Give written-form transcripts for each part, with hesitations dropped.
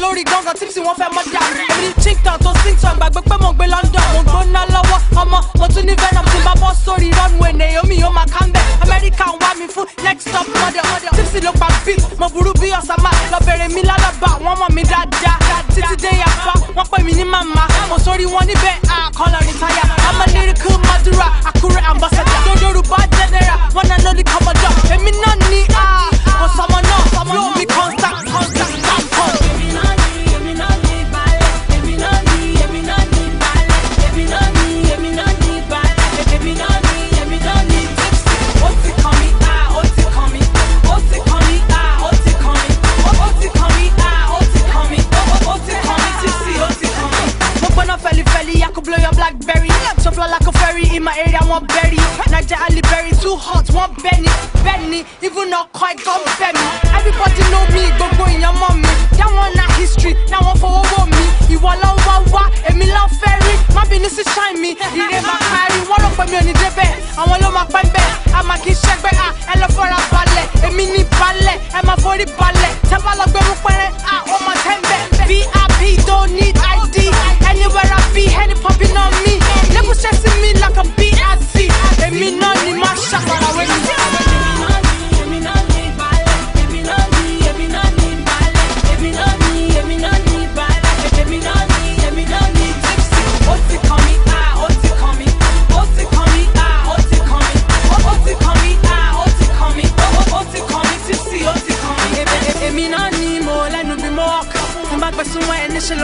Lórí gangan tipsy wọ́n fẹ́ mọ́ dà mí. Èmi ní chinkton tó sing song gbàgbé pé mo gbé London. Mo gbóná lọ́wọ́ ọmọ mo tún ní venom tí n bá bọ́ sórí runway Naomi yóò máa kán bẹ̀. America ń wá mi fún next stop model. Tipsy ló pa beat mo burú bí Osama. Lọ bèrè mi lálàbà wọ́n mọ̀ mi dáadáa. Títí dé yàfa wọ́n pè mí ní màmá. Mo sórí wọn níbẹ̀ àkọlọ̀ retire. I'm a lyrical Madura Akure ambassador. Yorùbá general wọ́n náà lórí commodore. Èmi náà ní kò sọmọ náà flow mi constant. Blow your blackberry, so fly like a fairy in my area. One berry, Niger Ali berry, too hot. One Benny, even not quite gone Benny. Everybody know me, go in your mommy. That one not history, now one for over me. You want wa, Emilan ferry. My business is shine me. You never carry one up for me on the debe. I want to my pembe. I'm a kiss check back. I love for a ballet, a mini ballet, I'm a 40 ballet. Tabala go on my tembe. VIP don't need ID. Anywhere I be, any popping on me. Never stressing me like a BRC. And me not in my shop, but I wait.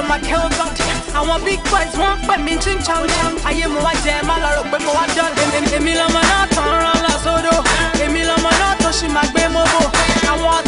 My I want big boys, want but me ching chang chang. I am my jam, I love but what done. Emila Manato, Sodo, Emila Manato, she might be mobile. I want